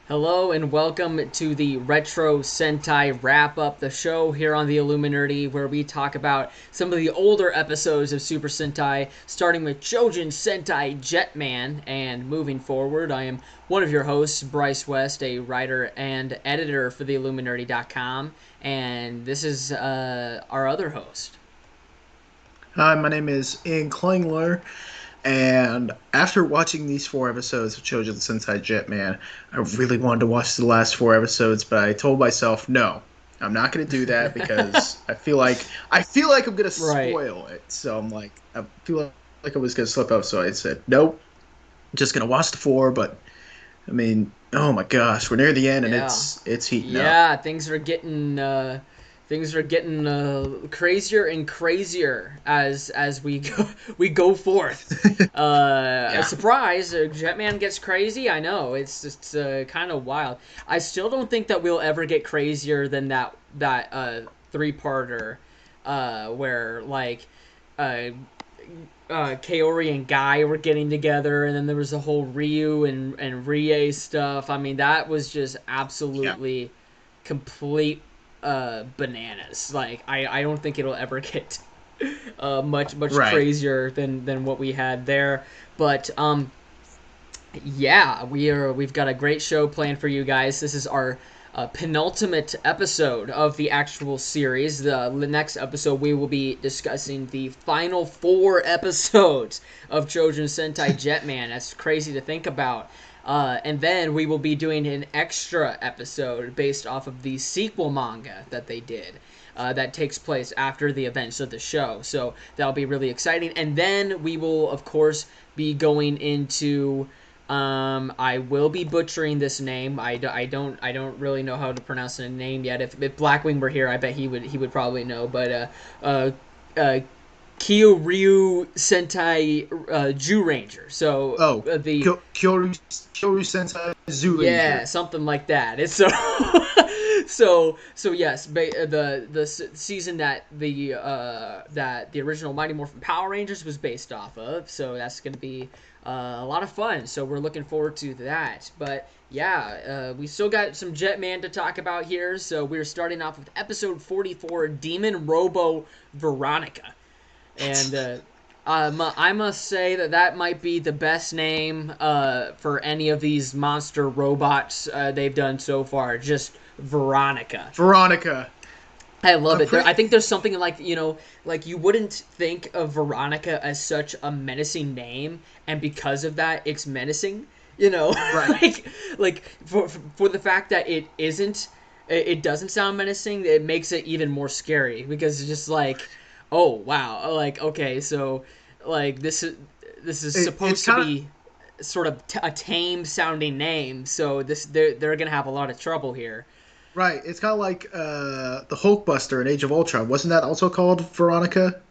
Hello and welcome to the Retro Sentai Wrap-Up, the show here on the Illuminerdi, where we talk about some of the older episodes of Super Sentai, starting with Choujin Sentai Jetman, and moving forward. I am one of your hosts, Bryce West, a writer and editor for the Illuminerdi.com, and this is our other host. Hi, my name is Ian Klingler, and after watching these four episodes of Choujin Sentai Jetman, I really wanted to watch the last four episodes, but I told myself, no, I'm not going to do that because I feel like I'm going to Right. spoil it. So I feel like I was going to slip up. So I said, nope, just going to watch the four. But I mean, oh my gosh, we're near the end, and Yeah. it's heating up. Yeah, things are getting crazier and crazier as we go we go forth. A Yeah, surprise, Jetman gets crazy. I know it's just kind of wild. I still don't think that we'll ever get crazier than that three-parter, where like uh, Kaori and Guy were getting together, and then there was the whole Ryu and Rie stuff. I mean, that was just yeah, absolutely complete bananas. Like, I don't think it'll ever get much right. crazier than what we had there. But yeah, we've got a great show planned for you guys. This is our penultimate episode of the actual series. The next episode, we will be discussing the final four episodes of Choujin Sentai Jetman. That's crazy to think about. And then we will be doing an extra episode based off of the sequel manga that they did. That takes place after the events of the show. So that'll be really exciting. And then we will, of course, be going into I will be butchering this name. I don't really know how to pronounce the name yet. If Blackwing were here, I bet he would probably know. But uh Ryu Sentai Jew Ranger. So Oh, the Kyoru Sentai Zoo yeah, Ranger. something like that. It's so so yes, the season that the original Mighty Morphin Power Rangers was based off of. So that's going to be a lot of fun. So we're looking forward to that. But yeah, we still got some Jetman to talk about here. So we're starting off with episode 44, Demon Robo Veronica. And I must say that might be the best name for any of these monster robots they've done so far. Just Veronica. Veronica. I love I'm it. There, pretty I think there's something like like you wouldn't think of Veronica as such a menacing name, and because of that, it's menacing. You know, right. like for the fact that it isn't, it doesn't sound menacing. It makes it even more scary because it's just like, oh wow, like okay, so like this is It's supposed to kind of be sort of a tame sounding name, so they're gonna have a lot of trouble here. right. It's kind of like the Hulkbuster in Age of Ultron. Wasn't that also called Veronica?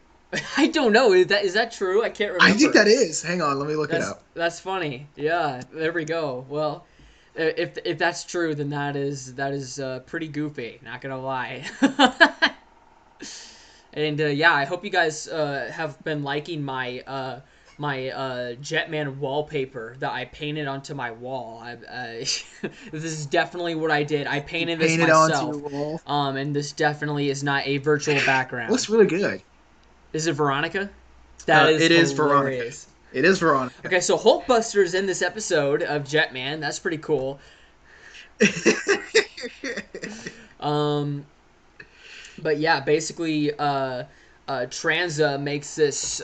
I don't know. Is that true? I can't I think remember. that is. Hang on, let me look it up. That's funny. Yeah, there we go. Well, if that's true, then that is pretty goofy. Not gonna lie. And yeah, I hope you guys have been liking my Jetman wallpaper that I painted onto my wall. This is definitely what I did. I You painted this paint it onto your myself. wall. And this definitely is not a virtual background. Looks really good. Is it Veronica? That is It is Veronica. hilarious. It is Veronica. Okay, so Hulkbuster's in this episode of Jetman. That's pretty cool. Um, but yeah, basically, Tranza makes this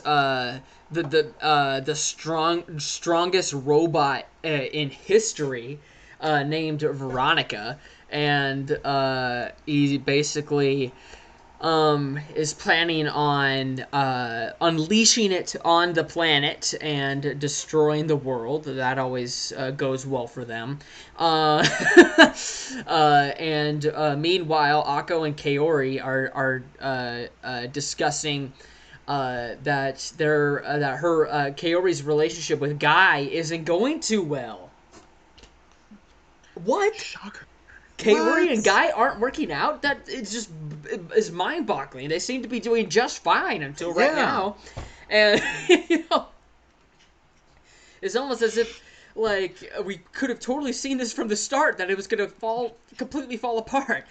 the strongest robot in history, named Veronica, and he basically is planning on unleashing it on the planet and destroying the world. That always goes well for them. Uh, and meanwhile, Akko and Kaori are discussing that her Kaori's relationship with Guy isn't going too well. What? Shocker. Kaori and What? Guy aren't working out? That it's just is mind-boggling. They seem to be doing just fine until right Yeah. now, and it's almost as if like we could have totally seen this from the start that it was gonna completely fall apart.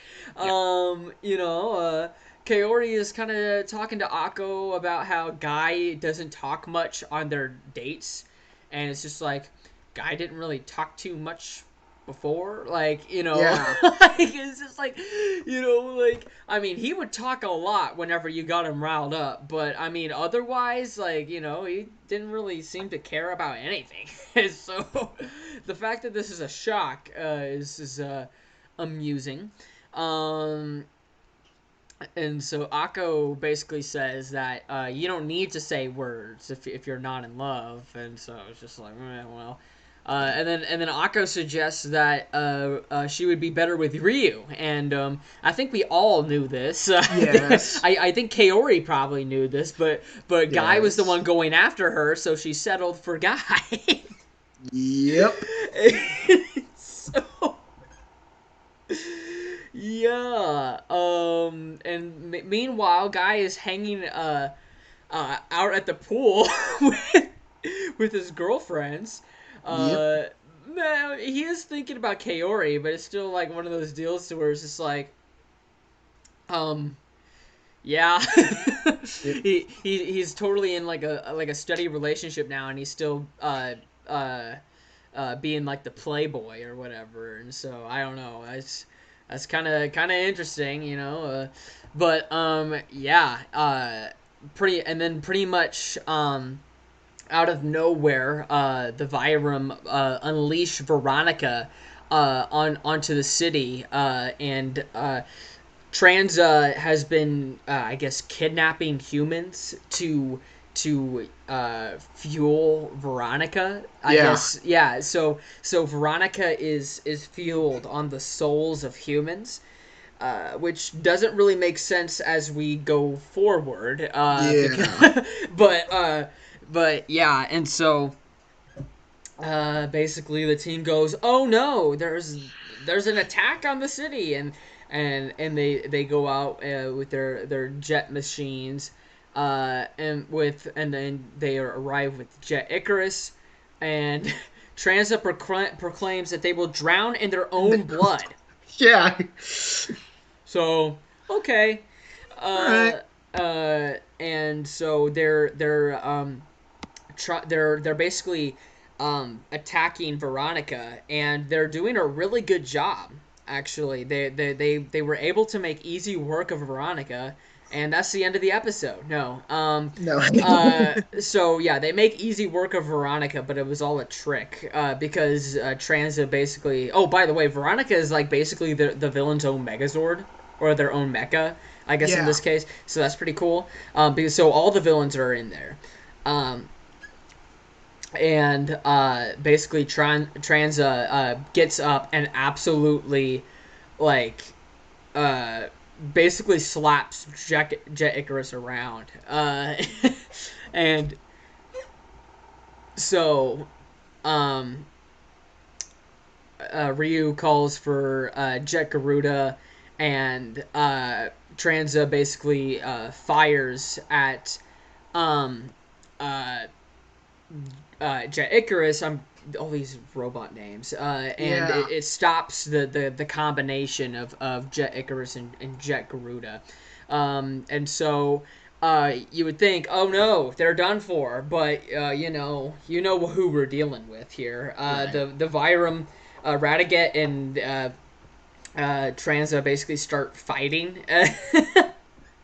Kaori is kind of talking to Akko about how Guy doesn't talk much on their dates, and it's just like Guy didn't really talk too much before, Yeah. like it's just like, like I mean he would talk a lot whenever you got him riled up, but I mean otherwise, like he didn't really seem to care about anything. So the fact that this is a shock is amusing. um and so Akko basically says that you don't need to say words if you're not in love, and so it's just like, well. And then Akko suggests that she would be better with Ryu, and I think we all knew this. Yes. I think Kaori probably knew this, but Guy was the Yes. one going after her, so she settled for Guy. Yep. So yeah. Meanwhile, Guy is hanging out at the pool with his girlfriends. Yep. Man, he is thinking about Kaori, but it's still like one of those deals to where it's just like, yeah. Yep. He's totally in like a steady relationship now, and he's still being like the playboy or whatever, and so I don't know. That's kind of interesting, but yeah, pretty much out of nowhere, the Vyram unleash Veronica onto the city, and Tranza has been, I guess, kidnapping humans to fuel Veronica. I Yeah. guess, yeah. So Veronica is fueled on the souls of humans, which doesn't really make sense as we go forward. Yeah. But yeah, and so basically the team goes, "Oh no, there's an attack on the city," and they go out with their jet machines, and then they arrive with Jet Icarus, and Tranza proclaims that they will drown in their own blood. Yeah. So okay, All right. and so they're basically attacking Veronica, and they're doing a really good job. Actually, they were able to make easy work of Veronica, and that's the end of the episode. No, No. so yeah, they make easy work of Veronica, but it was all a trick, because Tranza basically. Oh, by the way, Veronica is like basically the villain's own Megazord, or their own mecha, I guess in Yeah. this case. So that's pretty cool. Because so all the villains are in there. And basically Tranza gets up and absolutely, like, uh, basically slaps Jet Icarus around. And so um, Ryu calls for Jet Garuda, and Tranza basically fires at um, uh, Jet Icarus. I'm all these robot names, and Yeah. it stops the combination of Jet Icarus and Jet Garuda, and so you would think, oh no, they're done for, but you know who we're dealing with here. Right. The Vyram, Radiget, and Tranza basically start fighting.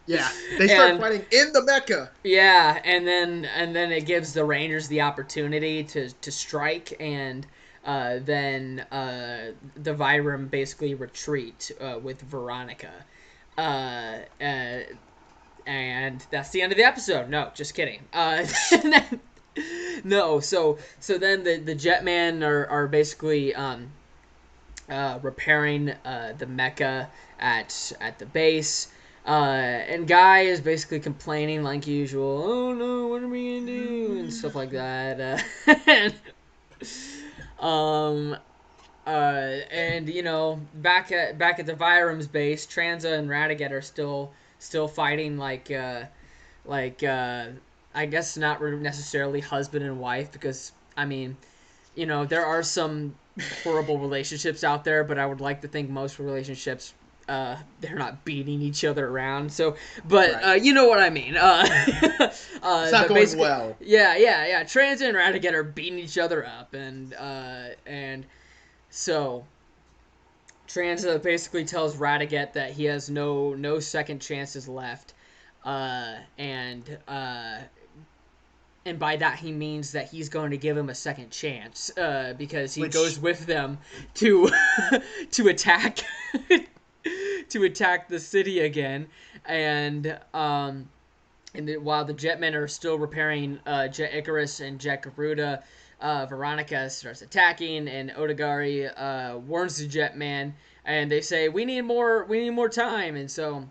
Yeah. They start And fighting in the mecha. yeah, and then it gives the Rangers the opportunity to strike, and then the Vyram basically retreat with Veronica, uh, uh, and that's the end of the episode. No, just kidding. No, so then the Jetman are basically repairing the mecha at the base. And Guy is basically complaining like usual. Oh no, what are we gonna do? And stuff like that. And, um, and back at the Vyram's base, Tranza and Radiget are still fighting like I guess not necessarily husband and wife, because I mean you know, there are some horrible relationships out there, but I would like to think most relationships, they're not beating each other around. So, but Right. you know what I mean. It's not But going basically, well. yeah. Tranza and Ratigan are beating each other up, and so Tranza basically tells Ratigan that he has no second chances left, and by that he means that he's going to give him a second chance, because he goes Which, with them to to attack to attack the city again, and while the Jetmen are still repairing Jet Icarus and Jet Garuda, Veronica starts attacking, and Odagari warns the Jetman, and they say we need more time, and so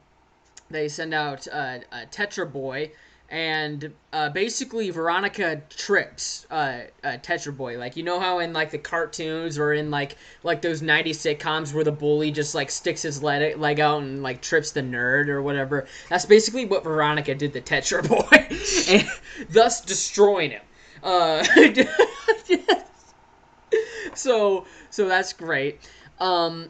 they send out a Tetra Boy, and basically Veronica tricks Tetra Boy. Like, you know how in like the cartoons or in like those 90s sitcoms where the bully just like sticks his leg out and like trips the nerd or whatever. That's basically what Veronica did to Tetra Boy, and thus destroying him. So that's great. Um,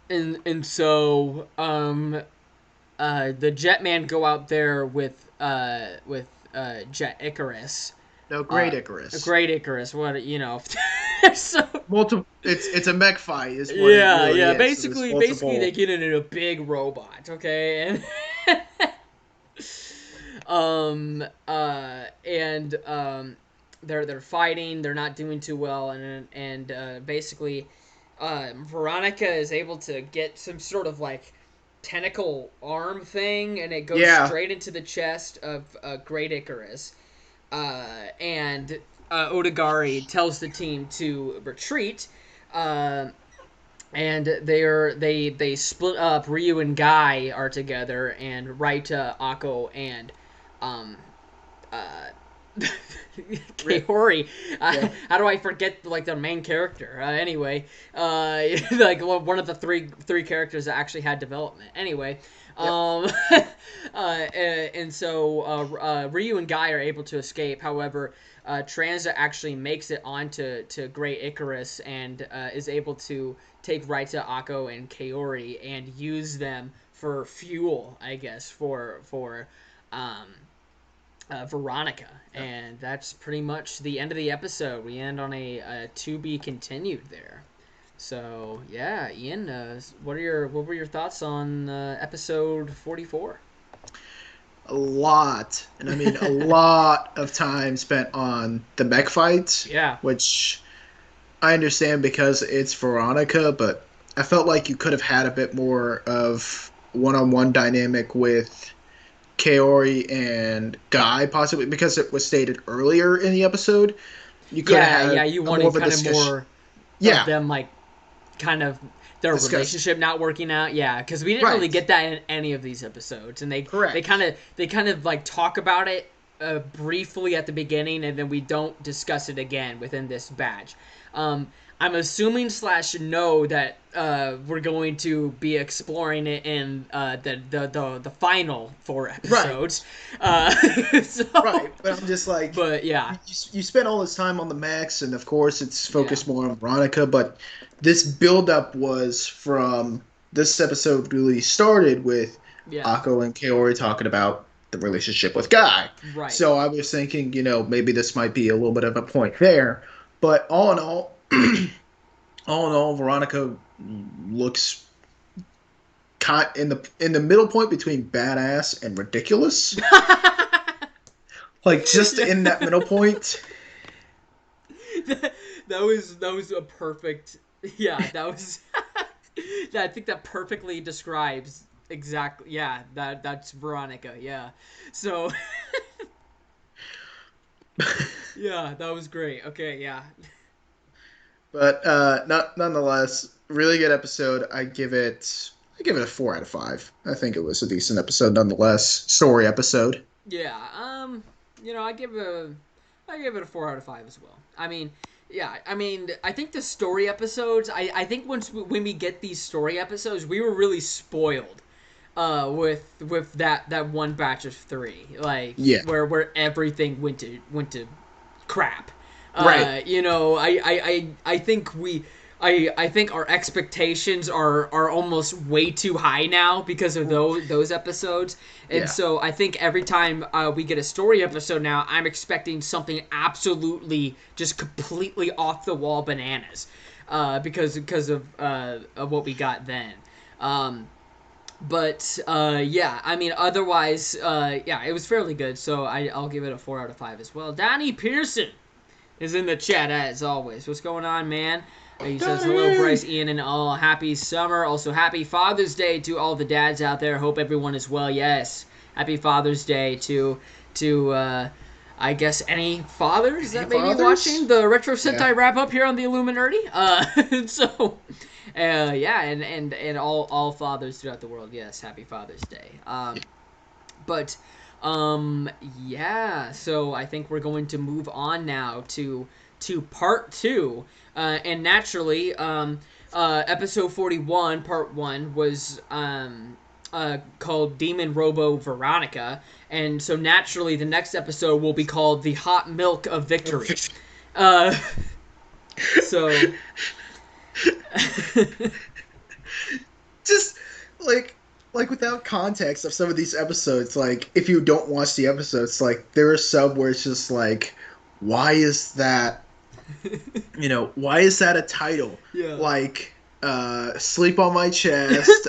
and so the Jetman go out there with Jet Icarus. no, Great Icarus. Great Icarus. What, you know? So Multiple. It's a mech fight, is what it yeah, really yeah. is. So there's Basically, they multiple. get into a big robot. Okay, and they're fighting. They're not doing too well, and basically, Veronica is able to get some sort of like tentacle arm thing, and it goes Yeah. straight into the chest of Great Icarus. And Odagari tells the team to retreat. And they split up. Ryu and Gai are together, and Raita, Akko, and um, uh, Kaori. Yeah. How do I forget like the main character? Anyway, like one of the three characters that actually had development. Anyway, Yep. and so Ryu and Guy are able to escape. However, Tranza actually makes it onto Great Icarus and is able to take Raita, Akko, and Kaori and use them for fuel, I guess, for um, Veronica, and that's pretty much the end of the episode. We end on a to be continued there. So yeah, Ian, what were your thoughts on episode 44? A lot, and I mean a lot of time spent on the mech fights, Yeah, which I understand because it's Veronica, but I felt like you could have had a bit more of one-on-one dynamic with Kaori and Guy, possibly because it was stated earlier in the episode. You could have yeah. had You a more wanted of a kind of discussion. more of Yeah, them, like kind of their discuss. relationship not working out. Yeah, because we didn't really Right. get that in any of these episodes, and Correct. they kind of like talk about it briefly at the beginning, and then we don't discuss it again within this batch. I'm assuming slash know that we're going to be exploring it in the final four Right. episodes. So, Right. But I'm just like, but yeah, you spent all this time on the Max, and of course it's yeah, focused more on Veronica, but this build-up was from this episode really started with yeah, Akko and Kaori talking about the relationship with Guy. right. So I was thinking, maybe this might be a little bit of a point there. But all in all, all in all, Veronica looks in the middle point between badass and ridiculous. Like just in that middle point. That was a perfect, yeah, that was I think that perfectly describes exactly, yeah, that's Veronica, yeah. So yeah, that was great. Okay, yeah. But not nonetheless, really good episode. I give it a 4 out of 5. I think it was a decent episode nonetheless. Story episode. Yeah, you know, I give it a 4 out of 5 as well. I mean, yeah, I mean, I think the story episodes. I think when we get these story episodes, we were really spoiled, with that one batch of three, like Yeah. where everything went to crap. Right. You know, I think I think our expectations are almost way too high now because of those episodes, and Yeah. so I think every time we get a story episode now, I'm expecting something absolutely just completely off the wall bananas, because of what we got then. But yeah, I mean, otherwise, yeah, it was fairly good. So I'll give it a 4 out of 5 as well. Donnie Pearson is in the chat as always. What's going on, man? He says hello, Bryce, Ian, and all. Happy summer. Also, happy Father's Day to all the dads out there. Hope everyone is well. Yes, happy Father's Day to I guess any fathers Any that may be fathers? watching the Retro Sentai Yeah. wrap up here on the Illuminerdi. So. Yeah, and all fathers throughout the world. Yes, happy Father's Day. But yeah. So I think we're going to move on now to part 2, and naturally, episode 41, part 1 was called Demon Robo Veronica, and so naturally the next episode will be called The Hot Milk of Victory. So. Just like without context of some of these episodes, like if you don't watch the episodes, like there are some where it's just like, why is that? Why is that a title? Yeah. Like, sleep on my chest.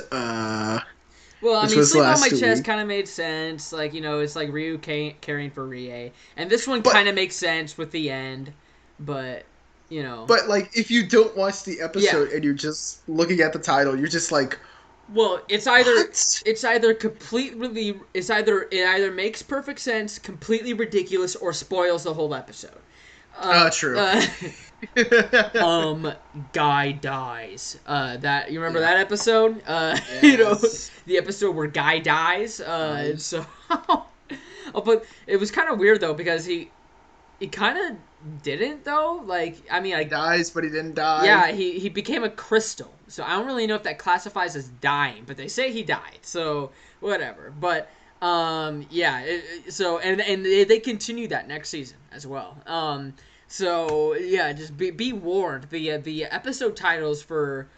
Well, I Which mean, was Sleep on My last Chest week. kind of made sense. Like, you know, it's like Ryu caring for Rie. And this one But kind of makes sense with the end. But, you know. but like if you don't watch the Yeah. episode and you're just looking at the title, you're just like, Well, it's what? either completely it either makes perfect sense, completely ridiculous, or spoils the whole episode. True. Guy dies. That you remember Yeah. that episode? You know, Yes. the episode where Guy dies. Nice. So, oh, but it was kind of weird though because he kind of didn't though. Like, I mean, He dies, but he didn't die. yeah, he became a crystal. So I don't really know if that classifies as dying, but they say he died. So whatever. But yeah. So and they continue that next season as well. So yeah, just be warned. The episode titles for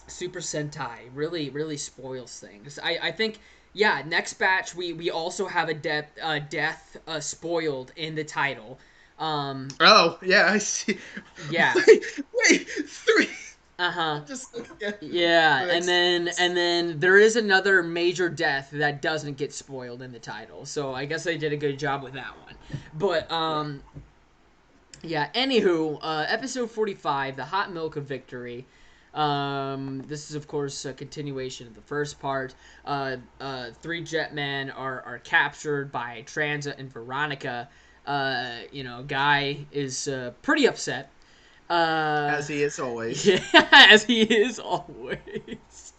Super Sentai really spoils things. I think yeah. Next batch we also have a death spoiled in the title. Oh yeah, I see. Yeah. Wait, 3. Uh-huh. Just looking at Yeah, the next- and then there is another major death that doesn't get spoiled in the title. So I guess they did a good job with that one. But yeah, anywho, episode 45, The Hot Milk of Victory. This is of course a continuation of the first part. 3 Jetmen are captured by Tranza and Veronica. You know, Guy is pretty upset. as he is always. Yeah, as he is always.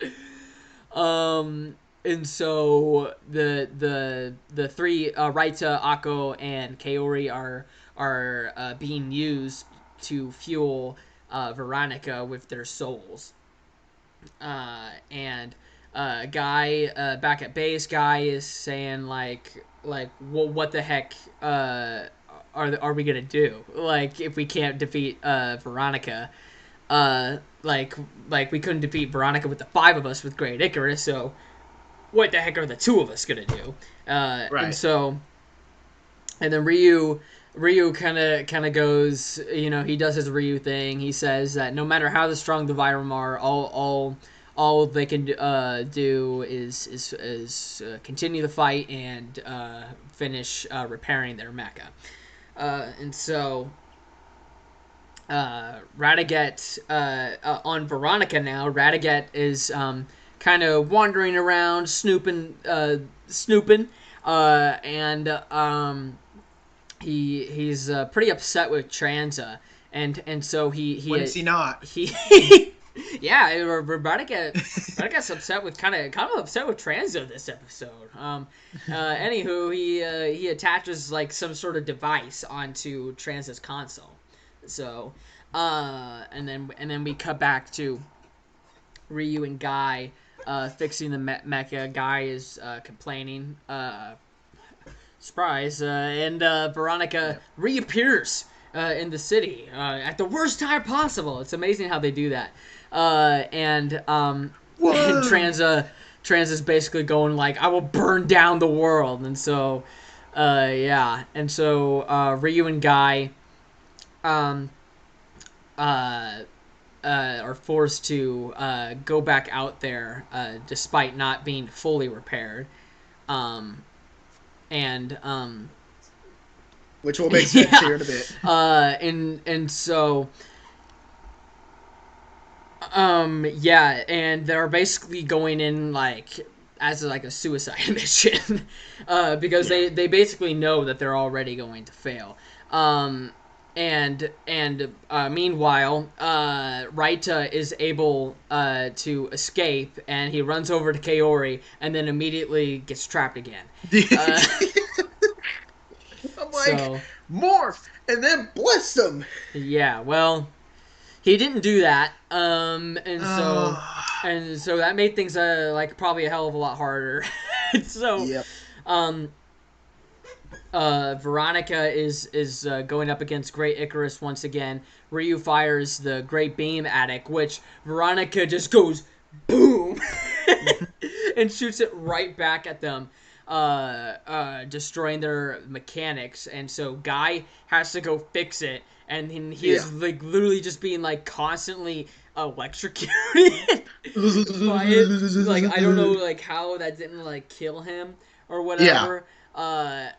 And so the 3 Raita, Akko, and Kaori are being used to fuel Veronica with their souls. And Guy back at base, Guy is saying like well, what the heck are we gonna do? Like if we can't defeat Veronica, like we couldn't defeat Veronica with the 5 of us with Great Icarus, so what the heck are the 2 of us gonna do? Right. And so, and then Ryu kind of goes, you know, he does his Ryu thing. He says that no matter how strong the Vyram are, all they can do is continue the fight and finish repairing their mecha. And so Radaget on Veronica now. Radaget is kind of wandering around, snooping, and he's pretty upset with Tranza, and so he When is he not? he yeah, Veronica's upset with kind of upset with Tranza this episode. Anywho, he attaches like some sort of device onto Tranza's console. So, and then we cut back to Ryu and Gai fixing the mecha. Guy is complaining surprise, and Veronica Yeah. reappears in the city at the worst time possible. It's amazing how they do that. And and Whoa! Tranza's basically going like, "I will burn down the world," and so, yeah, and so Ryu and Gai, um, uh, are forced to go back out there despite not being fully repaired. Um, and Which will make sense yeah, here in a bit. and so yeah, and they're basically going in like as like a suicide mission, because Yeah. they basically know that they're already going to fail. Um, and meanwhile, Raita is able to escape, and he runs over to Kaori, and then immediately gets trapped again. Uh, I'm like, so morph and then bless them. yeah, well, he didn't do that, Uh, and so that made things like probably a hell of a lot harder. So, yep. um, Veronica is going up against Great Icarus once again. Ryu fires the Great Beam at it, which Veronica just goes boom and shoots it right back at them, destroying their mechanics. And so Guy has to go fix it, and he Yeah. is like literally just being like constantly electrocuted by it. Like I don't know like how that didn't like kill him or Yeah. whatever.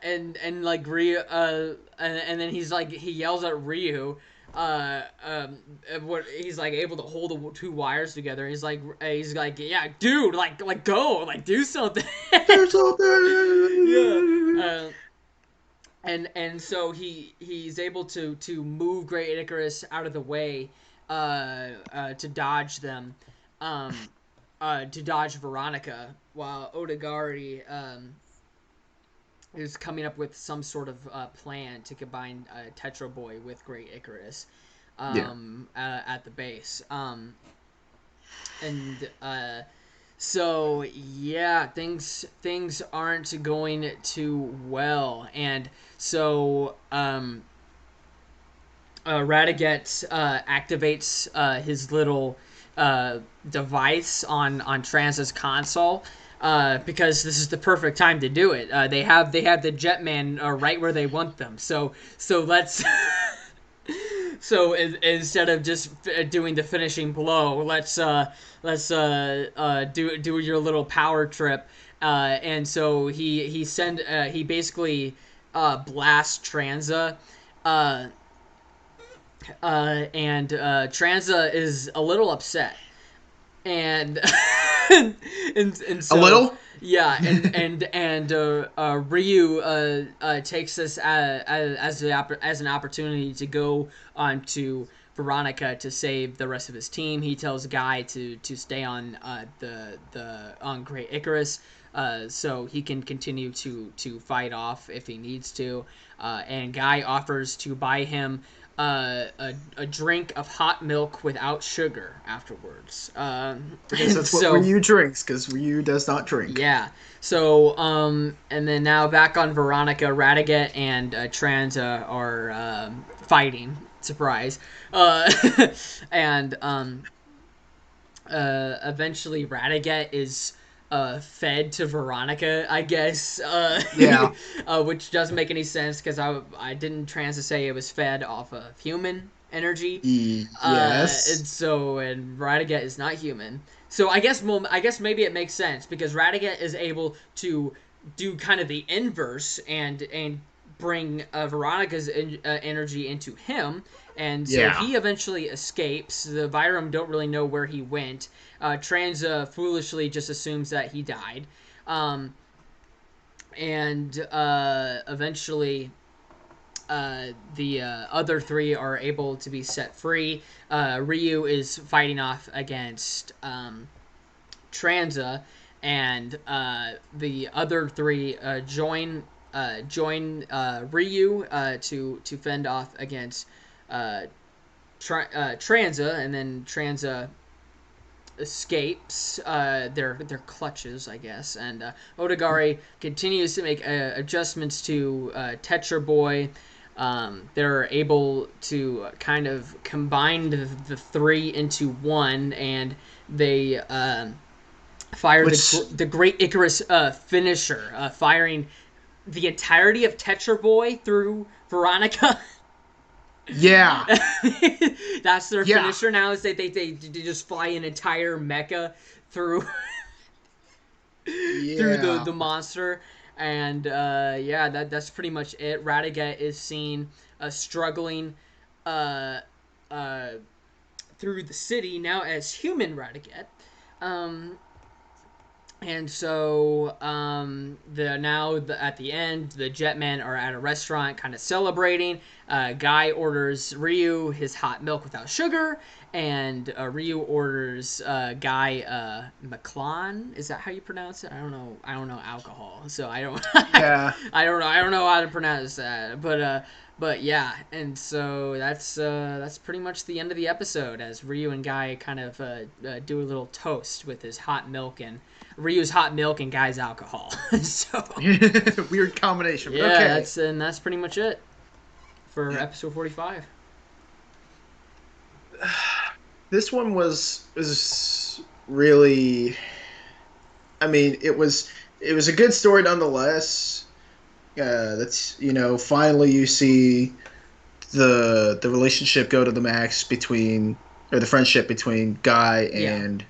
And like Ryu, and then he's like he yells at Ryu, what he's like able to hold the two wires together. He's like, yeah, dude, like go, like do something. There's Yeah. something. And so he's able to move Great Icarus out of the way, to dodge them, to dodge Veronica, while Odagari is coming up with some sort of plan to combine Tetra Boy with Great Icarus, Yeah. at the base. And so yeah, things aren't going too well, and so Radiget activates his little device on Tranza's console, because this is the perfect time to do it. They have the Jetman right where they want them. So let's so instead of just doing the finishing blow, let's do your little power trip. And so he basically blasts Tranza. Uh, and Tranza is a little upset, and and A so little? yeah, and Ryu takes this as an opportunity to go on to Veronica to save the rest of his team. He tells Guy to stay on the on Great Icarus, so he can continue to fight off if he needs to. And Guy offers to buy him a drink of hot milk without sugar afterwards. Because And that's what so Ryu drinks, because Ryu does not drink. yeah. So and then now back on Veronica, Radiget and Tranza are fighting. Surprise. Uh, and eventually Radiget is fed to Veronica, I guess, Yeah. which doesn't make any sense because I didn't Tranza say it was fed off of human energy, Yes. and Radiget is not human. So I guess maybe it makes sense because Radiget is able to do kind of the inverse and bring Veronica's energy into him, and so Yeah. he eventually escapes. The Vyram don't really know where he went. Tranza foolishly just assumes that he died, and eventually the other three are able to be set free. Ryu is fighting off against Tranza, and the other three join Ryu to fend off against Tranza, and then Tranza escapes their clutches, I guess, and Odagari continues to make adjustments to Tetra Boy. They're able to kind of combine the three into one, and they fire the Great Icarus finisher, firing the entirety of Tetra Boy through Veronica. Yeah. That's their finisher now, is they just fly an entire mecha through through the monster. And that's pretty much it. Radiguet is seen struggling through the city now as human Radiguet. And so at the end, the Jetmen are at a restaurant kind of celebrating. Guy orders Ryu his hot milk without sugar, and Ryu orders Guy McClon. Is that how you pronounce it? I don't know alcohol, so I don't. Yeah. I don't know how to pronounce that, but yeah, and so that's pretty much the end of the episode, as Ryu and Guy kind of do a little toast with his hot milk and Ryu's hot milk and Guy's alcohol. So weird combination. Yeah, okay. that's pretty much it for episode 45. This one was really, I mean, it was a good story nonetheless. That's, finally you see the relationship go to the max between, or the friendship between Guy and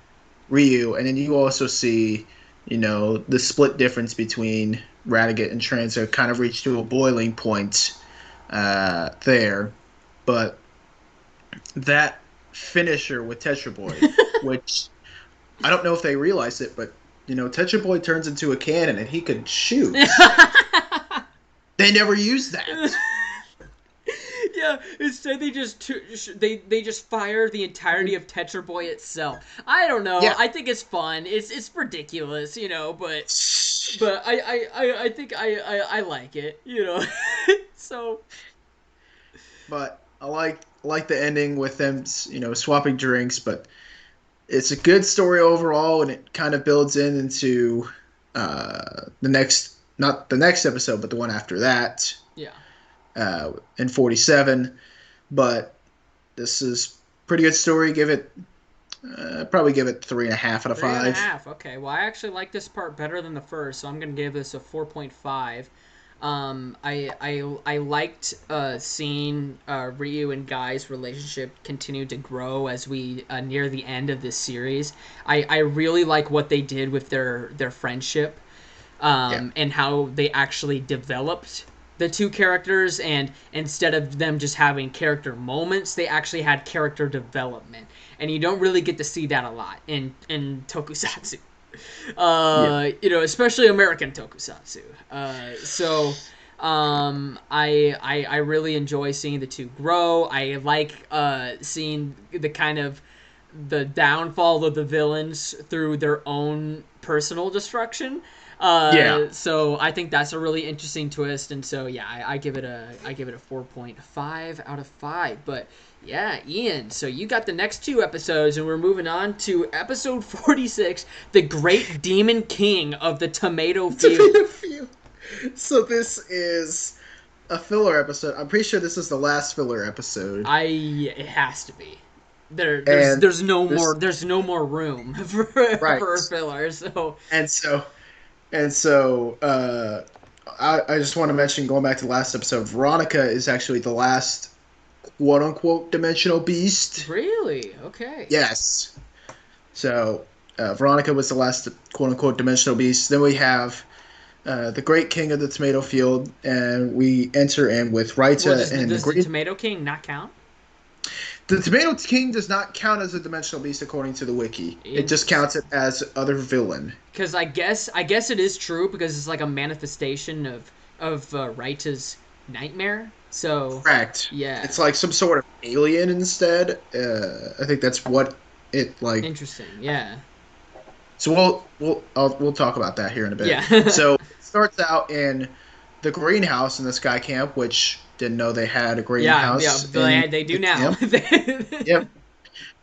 Ryu, and then you also see, the split difference between Radiguet and Tranza kind of reach to a boiling point there. But that finisher with Tetra Boy, which I don't know if they realized it, but Tetra Boy turns into a cannon and he could shoot. They never used that. Yeah, instead they just they just fire the entirety of Tetra Boy itself. I don't know. Yeah. I think it's fun. It's ridiculous, but I think I like it, So. But I like the ending with them, swapping drinks. But it's a good story overall, and it kind of builds into not the next episode, but the one after that. Yeah. In 47, but this is pretty good story. Probably give it 3.5 out of 5. 3.5. Okay. Well, I actually like this part better than the first, so I'm gonna give this a 4.5. I liked seeing Ryu and Guy's relationship continue to grow as we near the end of this series. I really like what they did with their friendship, and how they actually developed the two characters, and instead of them just having character moments, they actually had character development, and you don't really get to see that a lot in tokusatsu, especially American tokusatsu. I really enjoy seeing the two grow. I like seeing the kind of the downfall of the villains through their own personal destruction. So I think that's a really interesting twist, and so I give it a 4.5 out of 5. But yeah, Ian, so you got the next 2 episodes, and we're moving on to episode 46, the Great Demon King of the Tomato Field. So this is a filler episode. I'm pretty sure this is the last filler episode. It has to be. There's no more room for filler. So I just want to mention, going back to the last episode, Veronica is actually the last quote-unquote dimensional beast. Really? Okay. Yes. So Veronica was the last quote-unquote dimensional beast. Then we have the Great King of the Tomato Field, and we enter in with Raita and does the Tomato King not count? The Tomato King does not count as a dimensional beast according to the wiki. It just counts it as other villain. Because I guess it is true, because it's like a manifestation of Raita's nightmare. So correct. Yeah. It's like some sort of alien instead. I think that's what it like. Interesting. Yeah. So we'll talk about that here in a bit. Yeah. So it starts out in the greenhouse in the Sky Camp, which didn't know they had a greenhouse. Yeah, they do now. Yep.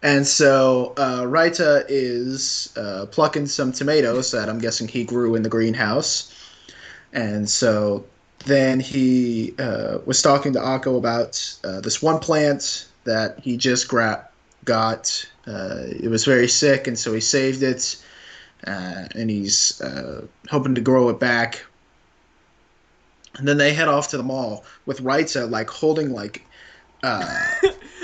And so Raita is plucking some tomatoes that I'm guessing he grew in the greenhouse. And so then he was talking to Akko about this one plant that he just got. It was very sick, and so he saved it, and he's hoping to grow it back. And then they head off to the mall with Raita like holding like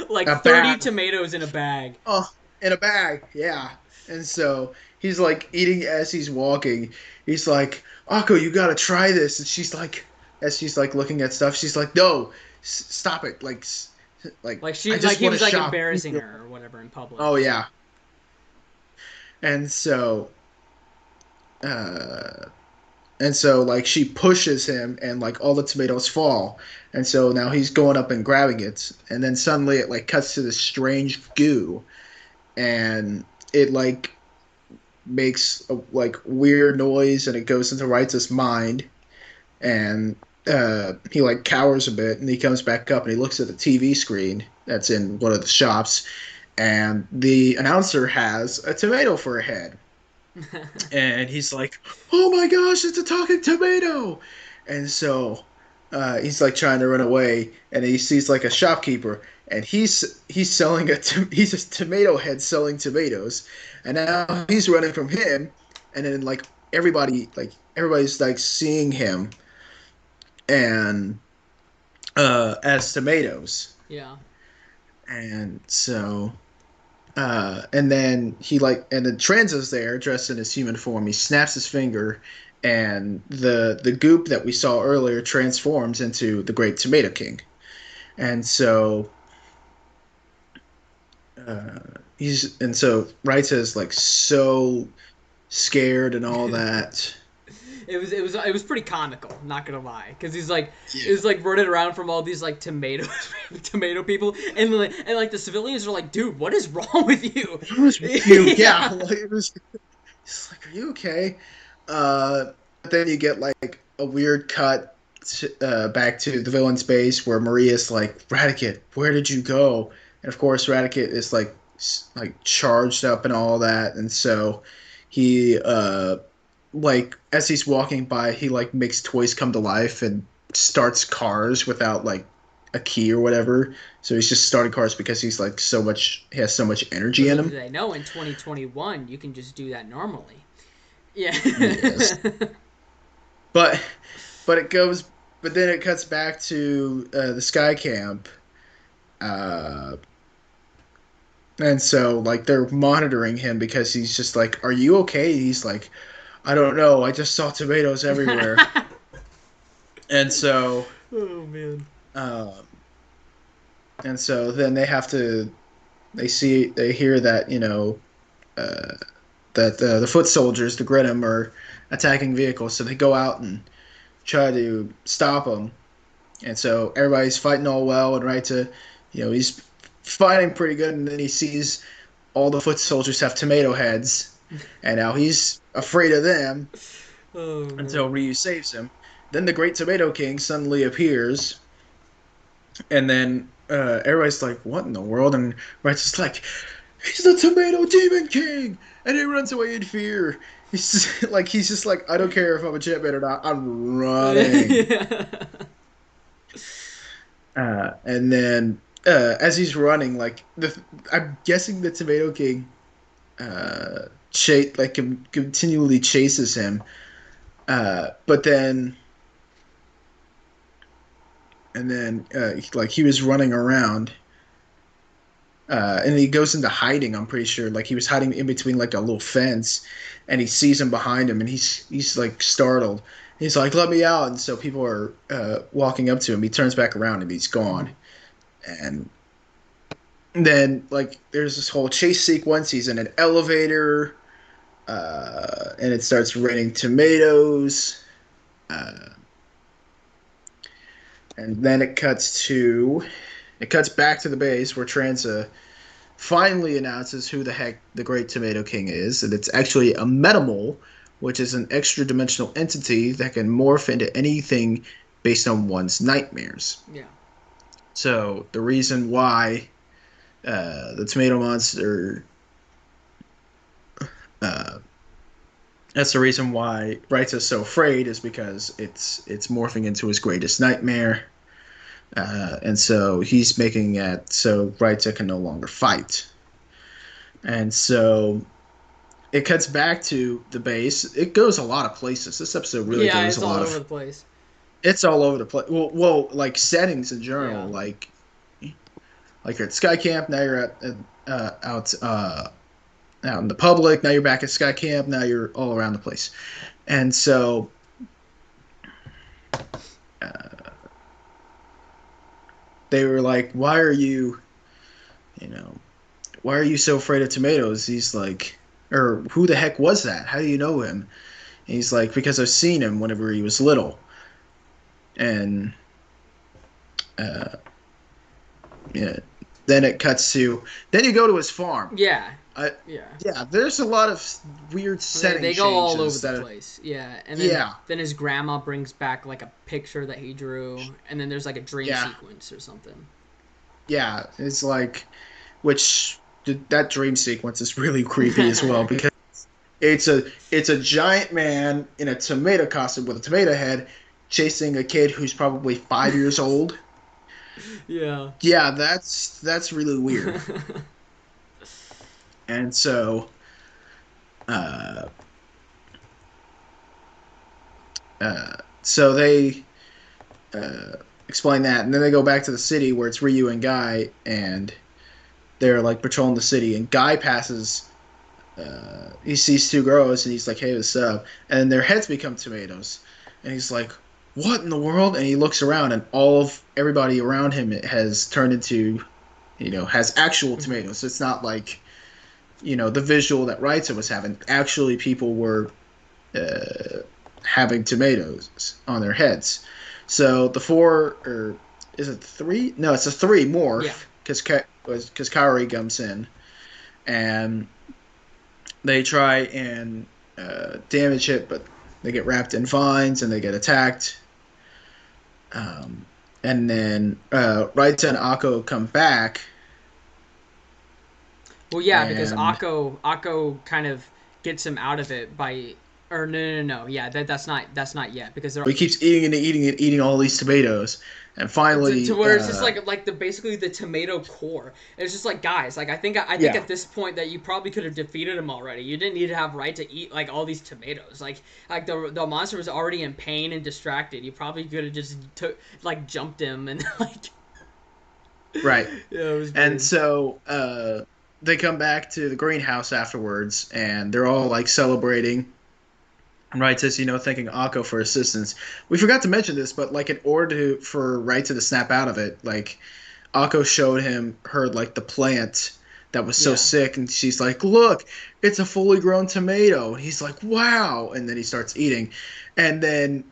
Like a 30 bag. tomatoes in a bag. Oh, in a bag, yeah. And so he's like eating as he's walking. He's like, "Akko, you gotta try this." And she's like, as she's like looking at stuff, she's like, "No, stop it!" Like Like I she, like just he want to was like shop. embarrassing her or whatever in public. Oh yeah. And so, uh, and so like she pushes him, and like all the tomatoes fall. And so now he's going up and grabbing it, and then suddenly it like cuts to this strange goo, and it like makes a like weird noise and it goes into Raita's mind and he like cowers a bit and he comes back up and he looks at the TV screen that's in one of the shops and the announcer has a tomato for a head and he's like, "Oh my gosh, it's a talking tomato!" And so he's like trying to run away, and he sees like a shopkeeper, and he's selling he's a tomato head selling tomatoes, and now he's running from him, and then like everybody's like seeing him and as tomatoes, Yeah. and so and then and then Tranza's there, dressed in his human form. He snaps his finger, and the goop that we saw earlier transforms into the Great Tomato King. And so uh, so Raita is like so scared and all that. It was pretty comical, not gonna lie, because he's like Yeah. is like running around from all these like tomatoes, tomato people, and like the civilians are like, dude, what is wrong with you? What was with you? Yeah, Yeah. like, it was. It's like, are you okay? But then you get like a weird cut back to the villain's base where Maria's like, "Radicate, where did you go?" And of course, Radicate is like like charged up and all that, and so he like as he's walking by, he like makes toys come to life and starts cars without like a key or whatever. So he's just starting cars because he has so much energy in Little do him. they know, in 2021, you can just do that normally. Yeah. Yes. But but it goes but then it cuts back to the sky camp uh and so like they're monitoring him because he's just like, "Are you okay?" He's like, "I don't know, I just saw tomatoes everywhere." And so Oh man. um and so then they hear that uh that the foot soldiers, the Grinham, are attacking vehicles, so they go out and try to stop them. And so everybody's fighting all well, and he's fighting pretty good, and then he sees all the foot soldiers have tomato heads, and now he's afraid of them Oh until man. Ryu saves him. Then the Great Tomato King suddenly appears, and then everybody's like, "What in the world?" And Rai's just like, "He's the Tomato Demon King!" And he runs away in fear. He's just like, "I don't care if I'm a Jetman or not, I'm running." Yeah. And then as he's running, I'm guessing the Tomato King continually chases him. But then like he was running around, and he goes into hiding. I'm pretty sure, like he was hiding in between like a little fence, and he sees him behind him, and he's like startled. He's like, "Let me out!" And so people are walking up to him. He turns back around and he's gone. And then like there's this whole chase sequence. He's in an elevator, and it starts raining tomatoes. Uh, and then it cuts back to the base where Tranza finally announces who the heck the Great Tomato King is, and it's actually a metamole, which is an extra dimensional entity that can morph into anything based on one's nightmares. Yeah. So the reason why the tomato monster. Uh, that's the reason why Raita's so afraid, is because it's morphing into his greatest nightmare, and so he's making it so Raita can no longer fight. And so it cuts back to the base. It goes a lot of places. This episode really Yeah, goes it's a all lot over of. the place. It's all over the place. Well, like settings in general, Yeah. like you're at Sky Camp. Now you're out in the public. Now you're back at Sky Camp. Now you're all around the place. And so uh, they were like, "Why are you, you know, why are you so afraid of tomatoes?" He's like, "Or who the heck was that? How do you know him?" And he's like, "Because I've seen him whenever he was little." And uh, yeah, then it cuts to then you go to his farm. Yeah. I, Yeah. yeah, there's a lot of weird setting They go all over changes the that. place. Yeah, and Yeah, then his grandma brings back like a picture that he drew, and then there's like a dream yeah, sequence or something. yeah. It's like which that dream sequence is really creepy as well because it's a giant man in a tomato costume with a tomato head chasing a kid who's probably 5 years old. Yeah. Yeah, that's really weird. And so uh so they uh explain that, and then they go back to the city where it's Ryu and Gai, and they're like patrolling the city, and Guy passes. He sees two girls, and he's like, "Hey, what's up?" And their heads become tomatoes, and he's like, "What in the world?" And he looks around, and all of everybody around him has turned into, has actual Mhm. tomatoes. It's not like, the visual that Raita was having. Actually, people were uh, having tomatoes on their heads. So the four, or is it three? No, it's a three Yeah. morph because Kaori comes in, and they try and damage it, but they get wrapped in vines and they get attacked. Um, and then Raita and Akko come back, Well, yeah, because and Akko kind of gets him out of it by, or no. Yeah, that's not yet because they're he keeps eating and eating and eating all these tomatoes, and to finally, where it's just like the basically the tomato core. It's just like, guys, like I think yeah, at this point that you probably could have defeated him already. You didn't need to have right to eat like all these tomatoes. Like the monster was already in pain and distracted. You probably could have just took like jumped him and like right. yeah, it was And weird. so they come back to the greenhouse afterwards, and they're all like celebrating. And Wright says, thanking Akko for assistance. We forgot to mention this, but like in order for Raita to snap out of it, like Akko showed her like the plant that was so Yeah. sick, and she's like, "Look, it's a fully grown tomato." And he's like, "Wow!" And then he starts eating, and then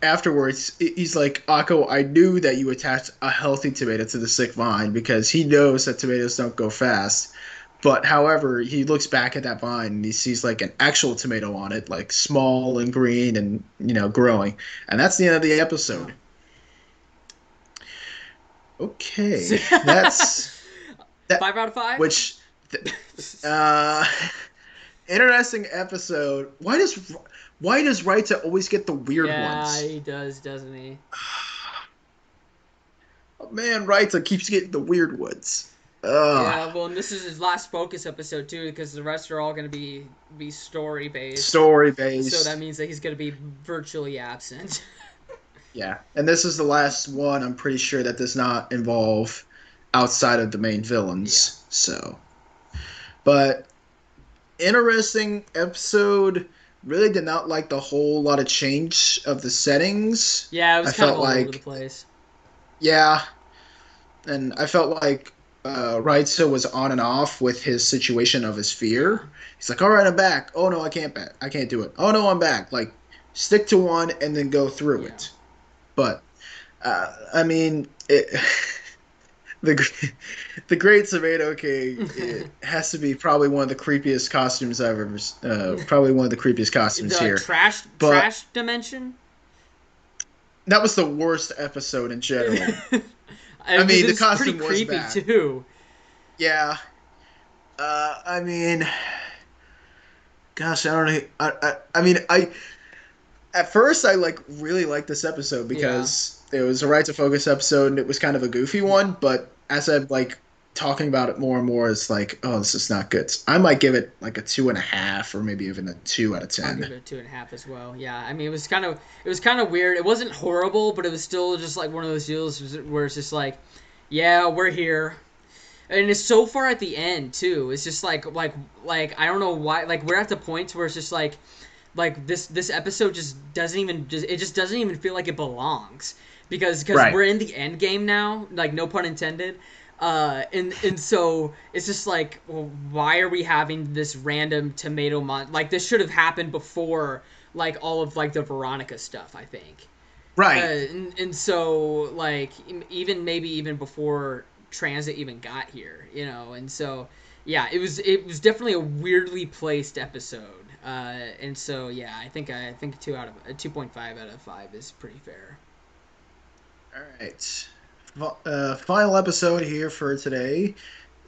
afterwards he's like, "Akko, I knew that you attached a healthy tomato to the sick vine because he knows that tomatoes don't go fast." But however, he looks back at that vine and he sees like an actual tomato on it, like small and green and growing. And that's the end of the Yeah. episode. Okay, that's that. 5 out of 5. Which, uh, interesting episode. Why does Raita always get the weird Yeah, ones? he does, doesn't he? Oh, man, Raita keeps getting the weird ones. Ugh. Yeah, well, and this is his last focus episode too, because the rest are all going to be story based. Story So that based. means that he's going to be virtually absent. Yeah, and this is the last one. I'm pretty sure that does not involve outside of the main Yeah. villains. So, but interesting episode. Really did not like the whole lot of change of the settings. Yeah, it I was kind of felt all over the like, place. yeah, and I felt like Raitsa was on and off with his situation of his Yeah. fear. He's like, "All right, I'm back. Oh no, I can't back. I can't do it. Oh no, I'm back." Like, stick to one and then go through Yeah. it. But I mean, the the Great Tomato King, it has to be probably one of the creepiest costumes I've ever. Probably one of the creepiest costumes The here. But trash dimension. that was the worst episode in general. I I mean, mean, the this is pretty costume was creepy bad. too. Yeah. I mean, gosh, I don't know. I mean, I at first I like really liked this episode Yeah, because it was a right to focus episode and it was kind of a goofy yeah. one. But as I'm like talking about it more and more, it's like, oh, this is not good. I might give it like a 2.5 or maybe even a 2 out of 10. I'll give it a 2.5 as well. Yeah, I mean it was kind of weird. It wasn't horrible, but it was still just like one of those deals where it's just like, yeah, we're here. And it's so far at the end too. It's just like I don't know why. Like we're at the point where it's just like this episode just doesn't even feel like it belongs because Right. we're in the end game now. Like no pun intended. And so it's just like, well, why are we having this random tomato like this should have happened before like all of like the Veronica stuff, I think. Right. And so like even maybe even before Transit even got here, and so yeah, it was definitely a weirdly placed episode, and so yeah, I think 2.5 out of 5 is pretty fair. All right. Final episode here for today.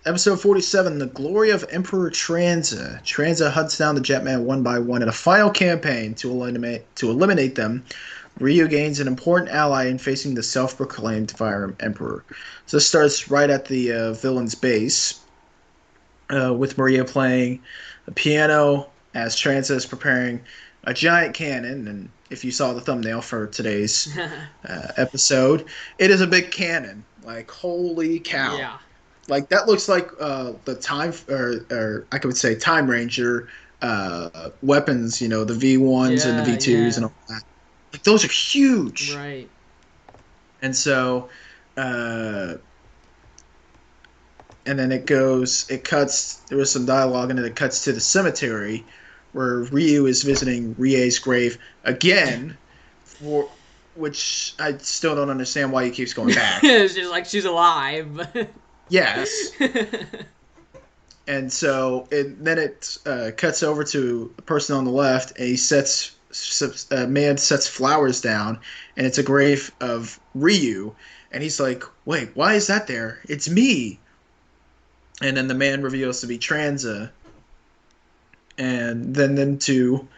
Episode 47, The Glory of Emperor Tranza. Tranza hunts down the Jetman one by one in a final campaign to eliminate them. Ryu gains an important ally in facing the self-proclaimed Vyram Emperor. So this starts right at the villain's base, with Maria playing the piano as Tranza is preparing a giant cannon. And if you saw the thumbnail for today's episode, it is a big cannon. Like, holy cow. Yeah, Like that looks like the time, or I could say Time Ranger weapons. You know, the V1s and the yeah, V2s yeah, and all that. Like those are huge. right. And so, uh, and then it cuts. There was some dialogue, and then it cuts to the cemetery where Ryu is visiting Rie's grave again, for which I still don't understand why he keeps going back. It's just like she's alive. Yes. And so then it cuts over to the person on the left, and a man sets flowers down, and it's a grave of Ryu, and he's like, "Wait, why is that there? It's me." And then the man reveals to be Tranza, and then them two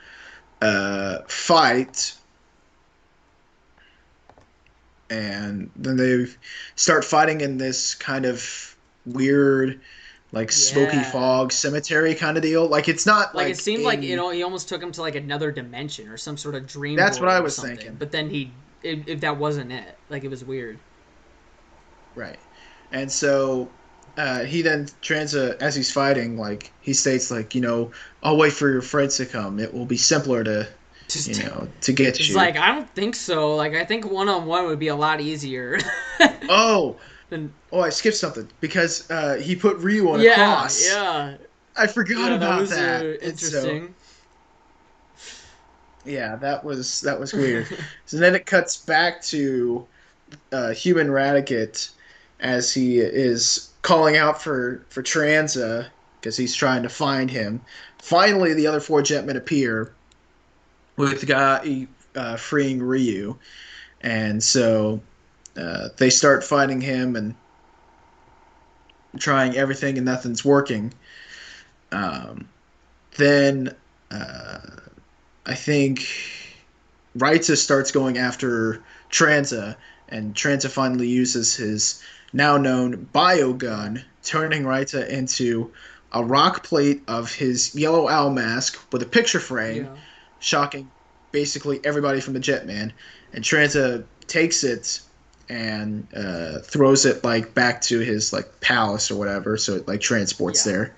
fight, and then they start fighting in this kind of weird, like smoky Yeah. fog cemetery kind of deal. Like it's not Like it like seemed like a. he almost took him to like another dimension or some sort of dream That's what I world or was something. thinking. But then if that wasn't it, like it was weird. Right. And so he then as he's fighting, like he states, like, I'll wait for your friends to come. It will be simpler Just to get it's you. like I don't think so. Like I think one on one would be a lot easier. Oh, than oh, I skipped something because he put Ryu on a yeah, cross. yeah, I forgot yeah. That about was that. And so, interesting. yeah, that was weird. So then it cuts back to Human Radicate as he is calling out for Tranza because he's trying to find him. Finally, the other four Jetmen appear with the guy freeing Ryu, and so they start fighting him and trying everything, and nothing's working. Then uh, I think Raita starts going after Tranza, and Tranza finally uses his now known biogun, turning Raita into a rock plate of his yellow owl mask with a picture frame, Yeah, shocking basically everybody from the Jetman. And Tranza takes it and throws it like back to his like palace or whatever, so it like transports yeah, there.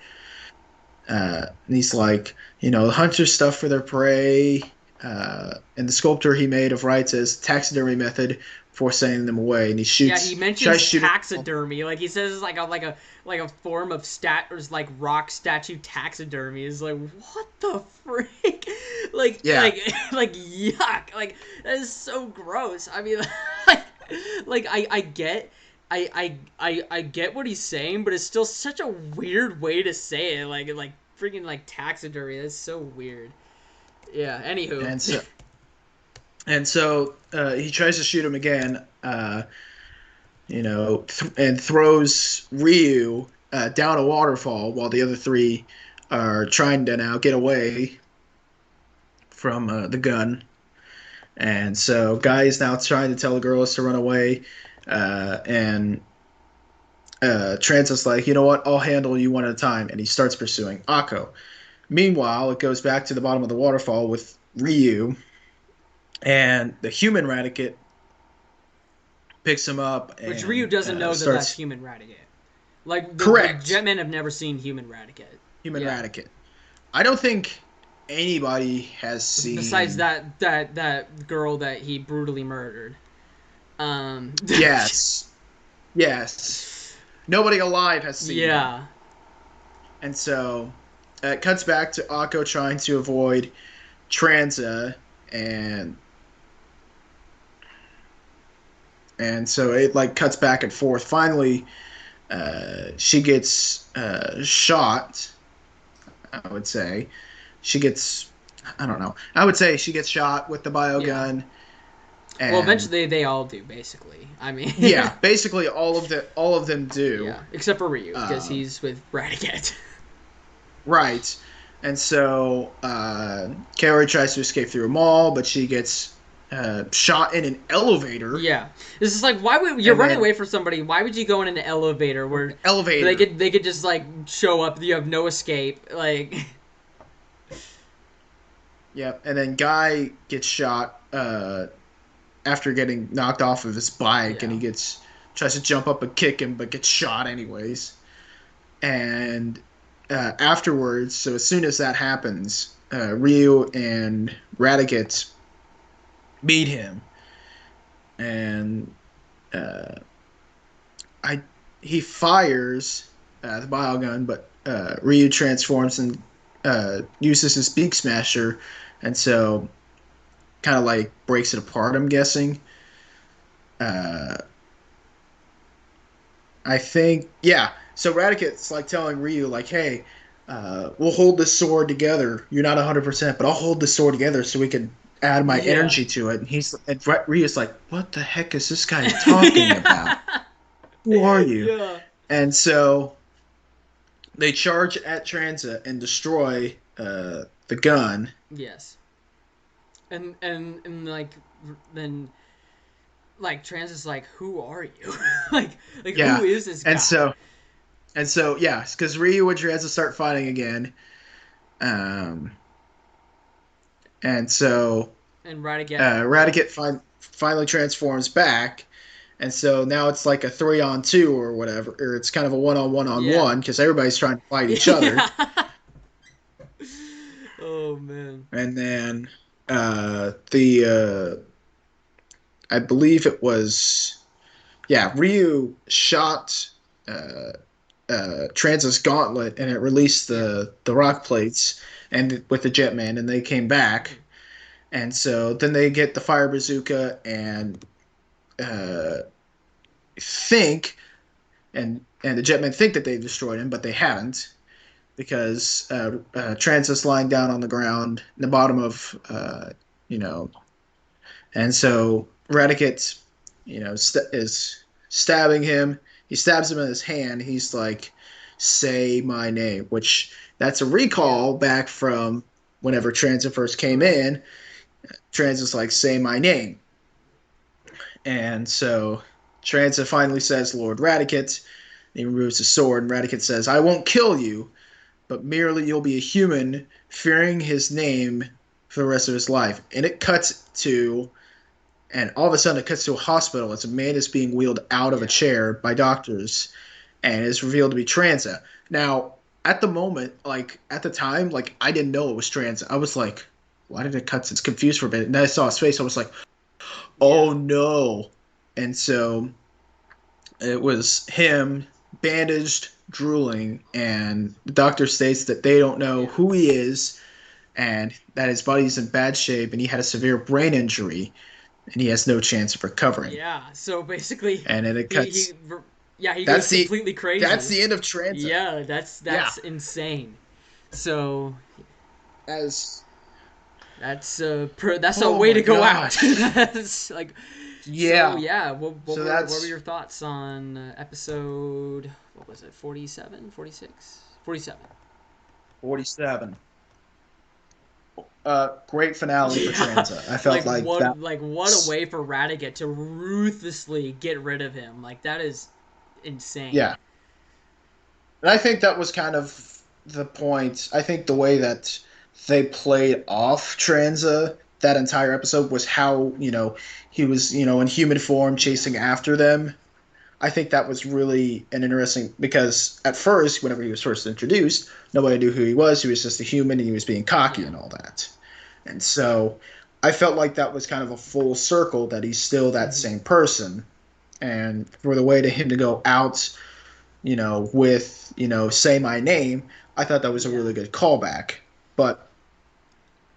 And he's like, the hunter stuff for their prey, and the sculpture he made of Raita's taxidermy method for sending them away. And he yeah. He tries mentions shooting. taxidermy. Like he says, it's like a form of or like rock statue taxidermy. Is like what the freak? Like Yeah, like like yuck! Like that is so gross. I mean, like I get. I get what he's saying, but it's still such a weird way to say it. Like freaking like taxidermy. That's so weird. Yeah. Anywho. and so he tries to shoot him again, and throws Ryu down a waterfall while the other three are trying to now get away from the gun. And so Guy is now trying to tell the girls to run away, and Tranza's like, you know what, I'll handle you one at a time, and he starts pursuing Akko. Meanwhile, it goes back to the bottom of the waterfall with Ryu, and the human Radicate picks him up Which Ryu and doesn't know that that's starts. human Radicate. Like, the Correct. Jetmen have never seen human Radicate. Human Yeah. Radicate. I don't think anybody has seen. Besides that girl that he brutally murdered. Yes. Yes. Nobody alive has seen him. Yeah. And so it cuts back to Akko trying to avoid Tranza, and so it like cuts back and forth. Finally, she gets shot. I would say she gets. I don't know. I would say she gets shot with the biogun. And, well, eventually they all do, basically. I mean, yeah, basically all of them do. Yeah, except for Ryu because he's with Radicate. Right, and so Kaori tries to escape through a mall, but she gets shot in an elevator. Yeah, it's just like, why would you're running away from somebody? Why would you go in an elevator where they could just like show up? You have no escape, like. Yep, and then Guy gets shot after getting knocked off of his bike, and he tries to jump up and kick him, but gets shot anyways. And afterwards, so as soon as that happens, Ryu and Radicate meet him, and he fires the biogun, but Ryu transforms and uses his beak smasher, and so kind of like breaks it apart, I'm guessing. I think, yeah. So Radicate's like telling Ryu, like, hey, we'll hold this sword together. You're not 100%, but I'll hold this sword together so we can add my energy to it. And Ryu's like, what the heck is this guy talking about? Who are you? Yeah. And so they charge at Tranza and destroy the gun. Yes. And like then like Tranz is like, who are you? like Yeah. Who is this guy? And so yeah, because Ryu and Tranza start fighting again. And so Radicate finally transforms back. And so now it's like a 3-on-2 or whatever, or it's kind of a 1-on-1-on-1 because everybody's trying to fight each other. Oh man! And then I believe it was, Ryu shot Tranza's gauntlet, and it released the rock plates, and with the Jetman, and they came back. And so then they get the fire bazooka and think, and the Jetmen think that they destroyed him, but they haven't, because Tranza's lying down on the ground in the bottom of, and so Radicate, is stabbing him. He stabs him in his hand. He's like, say my name, which that's a recall back from whenever Tranza first came in. Tranza's like, say my name. And so Tranza finally says, Lord Radicate. He removes his sword, and Radicate says, I won't kill you, but merely you'll be a human fearing his name for the rest of his life. And it cuts to, and all of a sudden it cuts to a hospital as a man is being wheeled out of a chair by doctors, and it's revealed to be Tranza. Now, at the moment, like, at the time, like, I didn't know it was Tranza. I was like, why did it cut? It's confused for a bit. And then I saw his face. I was like, oh no. And so it was him, bandaged, drooling, and the doctor states that they don't know who he is and that his body's in bad shape, and he had a severe brain injury and he has no chance of recovering. Yeah, so basically, and then it cuts. He goes completely crazy. That's the end of Tranza. Yeah, that's insane. So that's a way to go out. That's like, So Yeah. yeah, what So were that's your thoughts on episode? What was it? 47, 46, 47. 47. Great finale for Yeah, Tranza. I felt like that. like what a way for Radigan to ruthlessly get rid of him. Like that is insane. Yeah, and I think that was kind of the point. I think the way that they played off Tranza that entire episode was how he was in human form chasing after them. I think that was really an interesting because at first, whenever he was first introduced, nobody knew who he was. He was just a human, and he was being cocky Yeah. and all that. And so, I felt like that was kind of a full circle that he's still that Hmm. same person. And for the way to him to go out, with say my name, I thought that was a Yeah. really good callback. But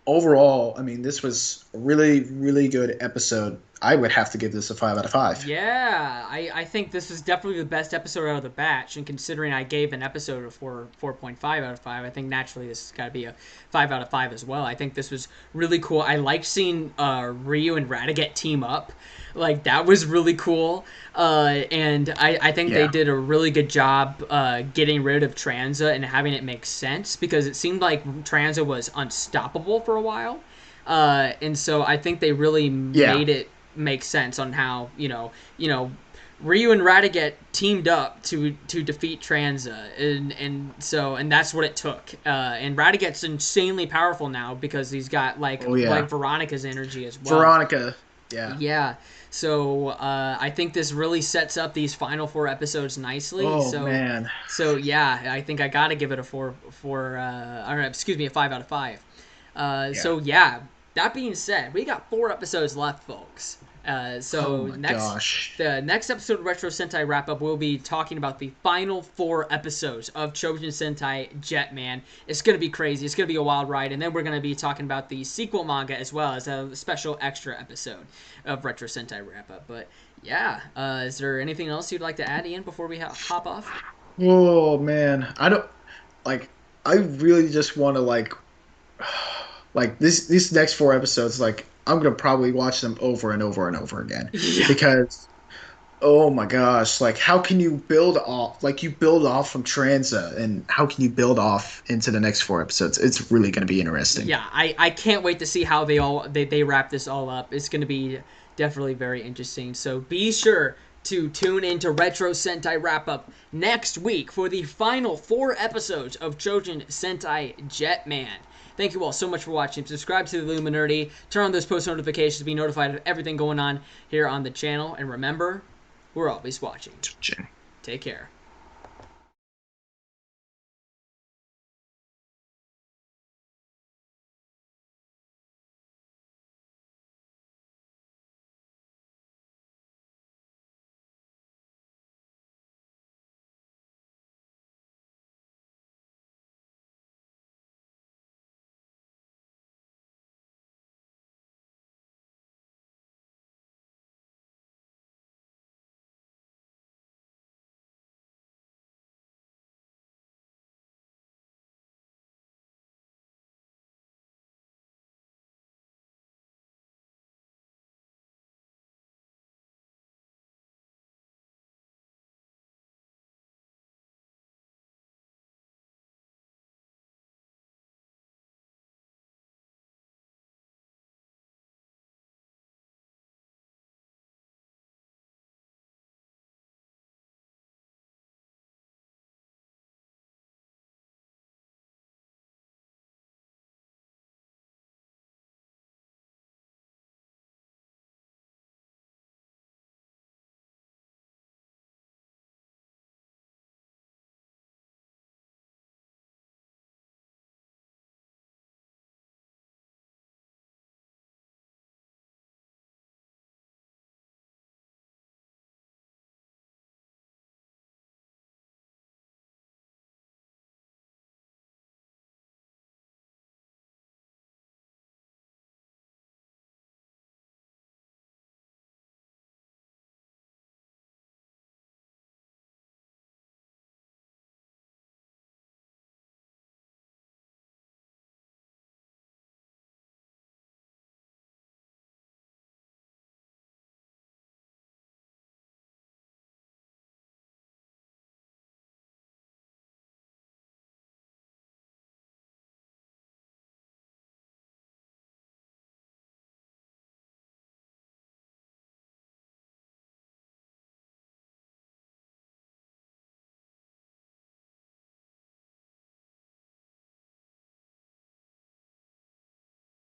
overall, I mean, this was a really, really good episode. I would have to give this a 5 out of 5. Yeah, I think this is definitely the best episode out of the batch, and considering I gave an episode a 4.5 out of 5, I think naturally this has got to be a 5 out of 5 as well. I think this was really cool. I liked seeing Ryu and Radigan team up. Like, that was really cool. And I think they Yeah. did a really good job getting rid of Tranza and having it make sense, because it seemed like Tranza was unstoppable for a while. And so I think they really Yeah. made it make sense on how Ryu and Radigan teamed up to defeat Tranza, and that's what it took. And Radigan's insanely powerful now because he's got Oh yeah. Veronica's energy as well. Veronica. Yeah. Yeah. So I think this really sets up these final four episodes nicely. Oh So man. yeah, I think I gotta give it a or excuse me, a 5 out of 5. Yeah. So yeah. That being said, we got 4 episodes left, folks. Oh So my gosh. the next episode of Retro Sentai Wrap Up, we'll be talking about the final 4 episodes of Choujin Sentai Jetman. It's gonna be crazy. It's gonna be a wild ride, and then we're gonna be talking about the sequel manga as well as a special extra episode of Retro Sentai Wrap Up. But yeah, is there anything else you'd like to add, Ian, before we hop off? Oh man. I don't like. I really just want to like this these next 4 episodes. Like I'm gonna probably watch them over and over and over again Yeah. because oh my gosh, like how can you build off? Like you build off from Tranza, and how can you build off into the next 4 episodes? It's really gonna be interesting. Yeah, I can't wait to see how they wrap this all up. It's going to be definitely very interesting. So be sure to tune into Retro Sentai Wrap Up next week for the final 4 episodes of Choujin Sentai Jetman. Thank you all so much for watching. Subscribe to the Illuminerdi. Turn on those post notifications to be notified of everything going on here on the channel. And remember, we're always watching. Take care.